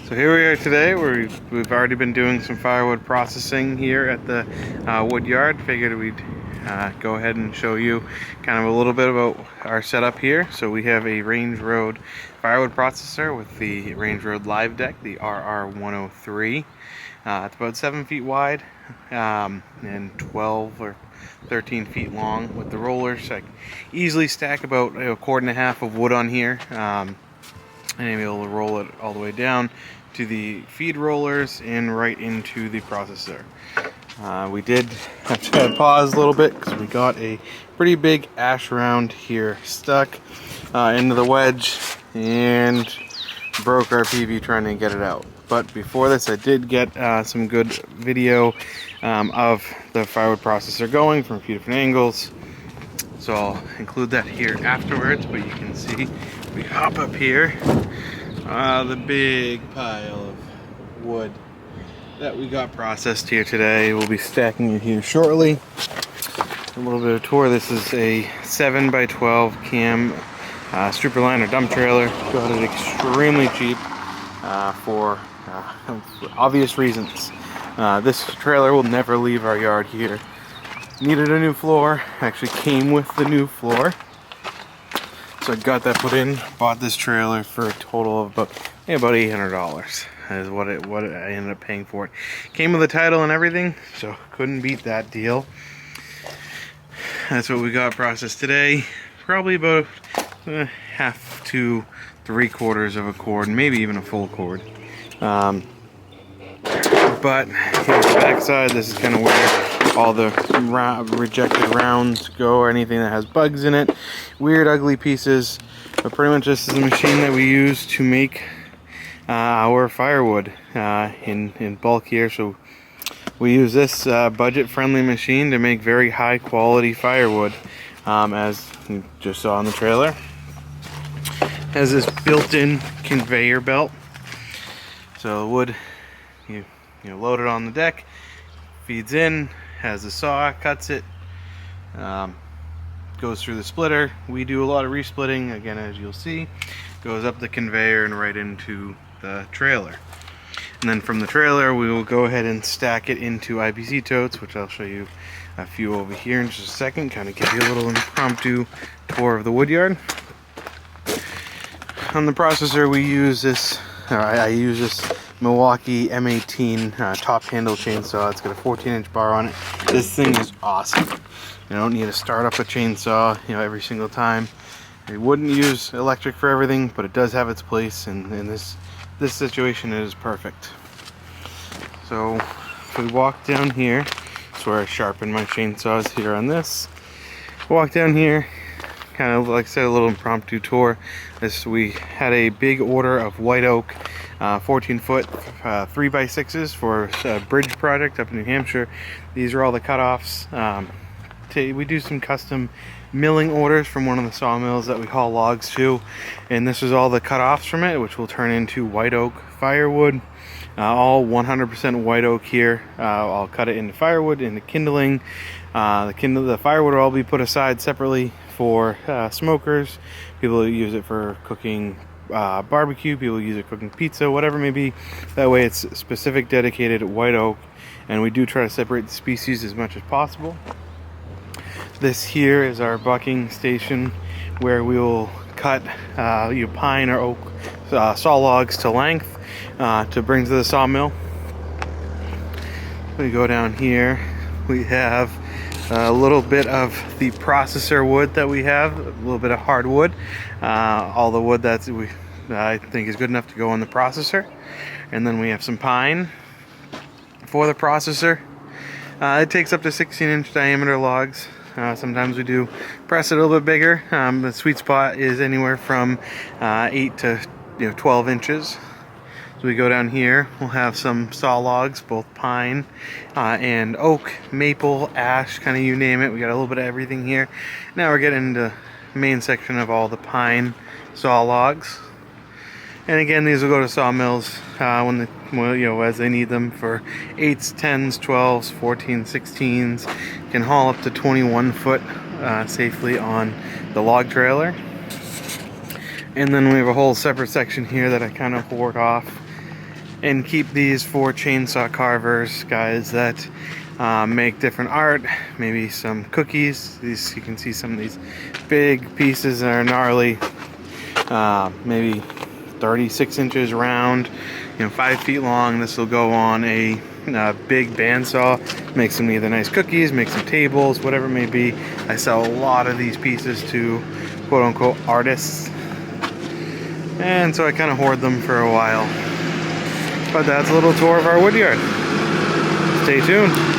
So here we are today. We've already been doing some firewood processing here at the Woodyard. Figured we'd go ahead and show you kind of a little bit about our setup here. So we have a Range Road firewood processor with the Range Road Live Deck, the RR103. It's about 7 feet wide and 12 or 13 feet long with the rollers. I can easily stack about a cord and a half of wood on here. And be able to roll it all the way down to the feed rollers and right into the processor. We did have to pause a little bit because we got a pretty big ash round here stuck into the wedge and broke our PV trying to get it out. But before this, I did get some good video of the firewood processor going from a few different angles. So I'll include that here afterwards, but you can see we hop up here, the big pile of wood that we got processed here today. We'll be stacking it here shortly. A little bit of tour. This is a 7x12 cam stripper liner dump trailer. Got it extremely cheap for obvious reasons. This trailer will never leave our yard here. Needed a new floor. Actually came with the new floor. So I got that put in. Bought this trailer for a total of about $800 is what I ended up paying for it. Came with the title and everything, so couldn't beat that deal. That's what we got processed today. Probably about half to 3/4 of a cord, maybe even a full cord. But here's the backside. This is kind of where all the rejected rounds go, or anything that has bugs in it. Weird, ugly pieces. But pretty much this is the machine that we use to make our firewood in bulk here. So we use this budget-friendly machine to make very high-quality firewood, as you just saw on the trailer. Has this built-in conveyor belt. So the wood, you load it on the deck, feeds in, has a saw, cuts it, goes through the splitter. We do a lot of resplitting, again, as you'll see. Goes up the conveyor and right into the trailer. And then from the trailer, we will go ahead and stack it into IPC totes, which I'll show you a few over here in just a second, kind of give you a little impromptu tour of the Woodyard. On the processor, we use this, I use this Milwaukee M18 top handle chainsaw. It's got a 14-inch bar on it. This thing is awesome. You don't need to start up a chainsaw, every single time. I wouldn't use electric for everything, but it does have its place, and in this situation, it is perfect. So if we walk down here, that's where I sharpen my chainsaws here on this. Walk down here, kind of like I said, a little impromptu tour. We had a big order of white oak 14-foot 3x6s for a bridge project up in New Hampshire. These are all the cutoffs. We do some custom milling orders from one of the sawmills that we haul logs to, and this is all the cutoffs from it, which will turn into white oak firewood. All 100% white oak here. I'll cut it into firewood, into kindling. The firewood will all be put aside separately for smokers. People use it for cooking barbecue, people use it cooking pizza, whatever it may be. That way it's specific, dedicated white oak, and we do try to separate the species as much as possible. This here is our bucking station, where we will cut pine or oak saw logs to length to bring to the sawmill. We go down here, we have a little bit of the processor wood that we have, a little bit of hardwood, all the wood that I think is good enough to go in the processor. And then we have some pine for the processor. It takes up to 16-inch diameter logs. Sometimes we do press it a little bit bigger. The sweet spot is anywhere from 8 to 12 inches. So we go down here, we'll have some saw logs, both pine and oak, maple, ash, kind of you name it. We got a little bit of everything here. Now we're getting into the main section of all the pine saw logs. And again, these will go to sawmills as they need them for 8s, 10s, 12s, 14s, 16s. Can haul up to 21 foot safely on the log trailer. And then we have a whole separate section here that I kind of hoard off and keep these for chainsaw carvers, guys that make different art, maybe some cookies. These, you can see some of these big pieces that are gnarly, maybe 36 inches round, 5 feet long. This will go on a big bandsaw, make some either nice cookies, make some tables, whatever it may be. I sell a lot of these pieces to quote-unquote artists, and so I kind of hoard them for a while. But that's a little tour of our woodyard. Stay tuned.